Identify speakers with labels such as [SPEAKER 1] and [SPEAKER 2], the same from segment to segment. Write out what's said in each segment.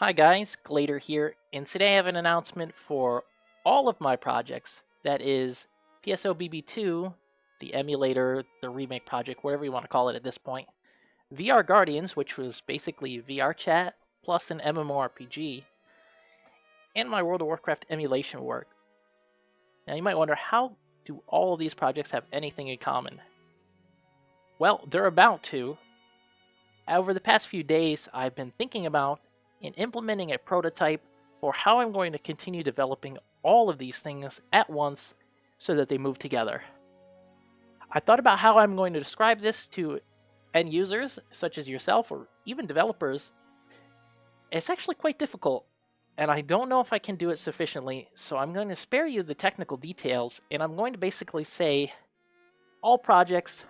[SPEAKER 1] Hi guys, Glader here, and today I have an announcement for all of my projects. That is PSOBB2, the emulator, the remake project, whatever you want to call it at this point. VRGuardians, which was basically VR chat plus an MMORPG, and my World of Warcraft emulation work. Now you might wonder, how do all of these projects have anything in common? Well, they're about to. Over the past few days, I've been thinking about and implementing a prototype for how I'm going to continue developing all of these things at once so that they move together. I thought about how I'm going to describe this to end users, such as yourself or even developers. It's actually quite difficult, and I don't know if I can do it sufficiently, so I'm going to spare you the technical details, and I'm going to basically say all projects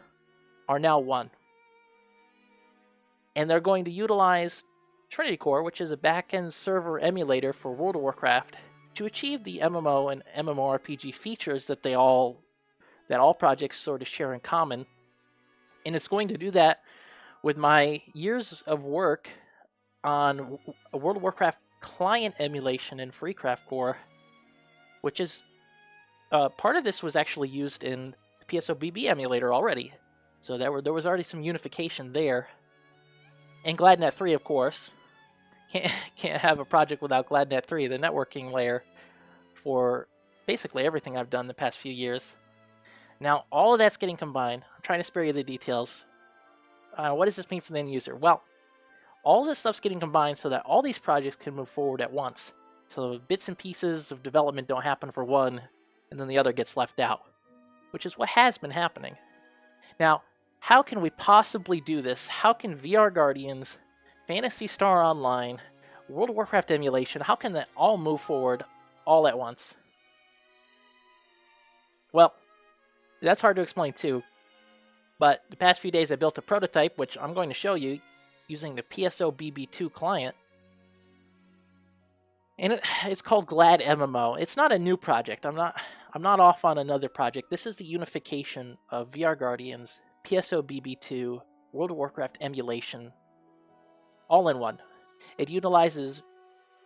[SPEAKER 1] are now one. And they're going to utilize TrinityCore, which is a backend server emulator for World of Warcraft, to achieve the MMO and MMORPG features that all projects sort of share in common. And it's going to do that with my years of work on a World of Warcraft client emulation in FreecraftCore, which is part of this was actually used in the PSOBB emulator already. So there was already some unification there. And GladNet 3, of course. Can't have a project without GladNet 3, the networking layer for basically everything I've done the past few years. Now, all of that's getting combined. I'm trying to spare you the details. What does this mean for the end user? Well, all this stuff's getting combined so that all these projects can move forward at once. So bits and pieces of development don't happen for one, and then the other gets left out, which is what has been happening. Now, how can we possibly do this? How can VRGuardians, Phantasy Star Online, World of Warcraft emulation, how can that all move forward all at once? Well, that's hard to explain too. But the past few days I built a prototype, which I'm going to show you using the PSOBB2 client. And it's called Glad MMO. It's not a new project. I'm not off on another project. This is the unification of VRGuardians, PSOBB2, World of Warcraft emulation, all in one. It utilizes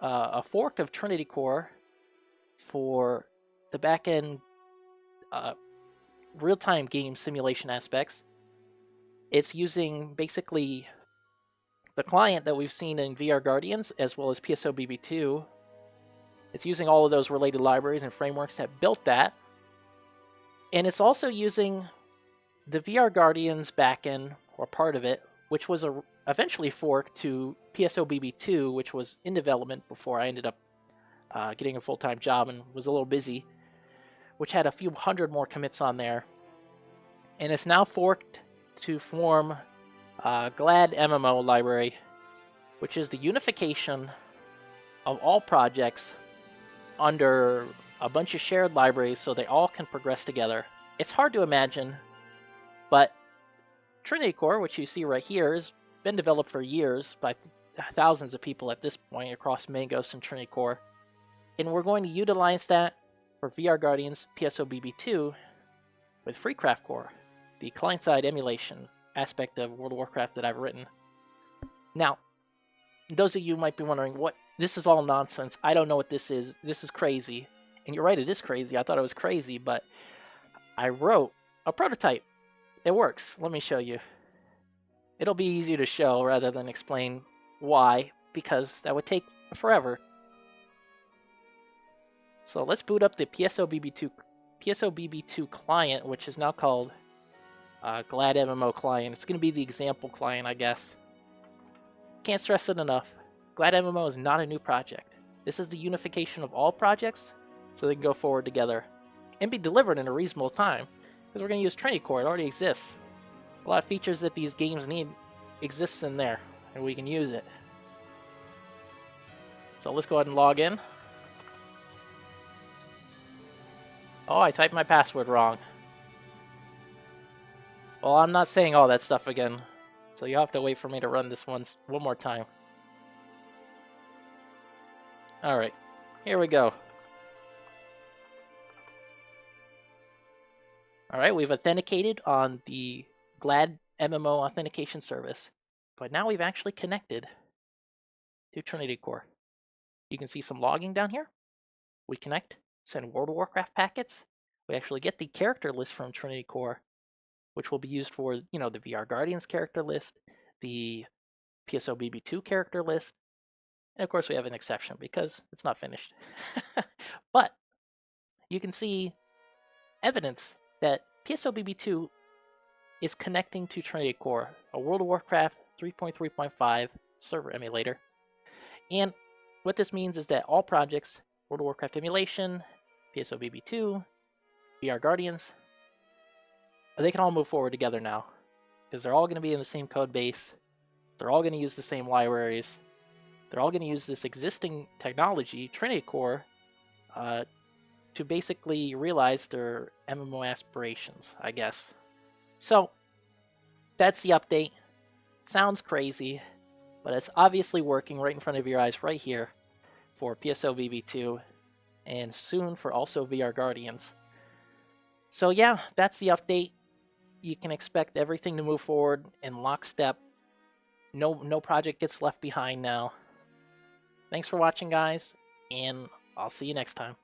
[SPEAKER 1] a fork of TrinityCore for the backend real-time game simulation aspects. It's using basically the client that we've seen in VRGuardians as well as PSOBB2. It's using all of those related libraries and frameworks that built that. And it's also using the VRGuardians backend, or part of it, which was eventually forked to PSOBB2, which was in development before I ended up getting a full-time job and was a little busy, which had a few hundred more commits on there. And it's now forked to form Glad MMO library, which is the unification of all projects under a bunch of shared libraries so they all can progress together. It's hard to imagine, but TrinityCore, which you see right here, has been developed for years by thousands of people at this point across Mangos and TrinityCore. And we're going to utilize that for VRGuardians PSOBB2 with FreecraftCore, the client-side emulation aspect of World of Warcraft that I've written. Now, those of you might be wondering, what? This is all nonsense. I don't know what this is. This is crazy. And you're right, it is crazy. I thought it was crazy, but I wrote a prototype. It works. Let me show you. It'll be easier to show rather than explain why, because that would take forever. So let's boot up the PSOBB2 client, which is now called Glad MMO client. It's going to be the example client, I guess. Can't stress it enough. Glad MMO is not a new project. This is the unification of all projects so they can go forward together and be delivered in a reasonable time. Because we're going to use TrinityCore. It already exists. A lot of features that these games need exists in there, and we can use it. So let's go ahead and log in. Oh, I typed my password wrong. Well, I'm not saying all that stuff again, so you'll have to wait for me to run this one more time. Alright, here we go. Alright, we've authenticated on the Glad MMO authentication service, but now we've actually connected to TrinityCore. You can see some logging down here. We connect, send World of Warcraft packets. We actually get the character list from Trinity Core, which will be used for, the VRGuardians character list, the PSOBB2 character list, and of course we have an exception because it's not finished. But you can see evidence that PSOBB2 is connecting to Trinity Core, a World of Warcraft 3.3.5 server emulator. And what this means is that all projects, World of Warcraft Emulation, PSOBB2, VRGuardians, they can all move forward together now because they're all going to be in the same code base. They're all going to use the same libraries. They're all going to use this existing technology, Trinity Core, to basically realize their MMO aspirations, I guess. So that's the update. Sounds crazy, but it's obviously working right in front of your eyes right here for PSOBB2 and soon for also VRGuardians. So yeah, that's the update. You can expect everything to move forward in lockstep. No project gets left behind now. Thanks for watching, guys, and I'll see you next time.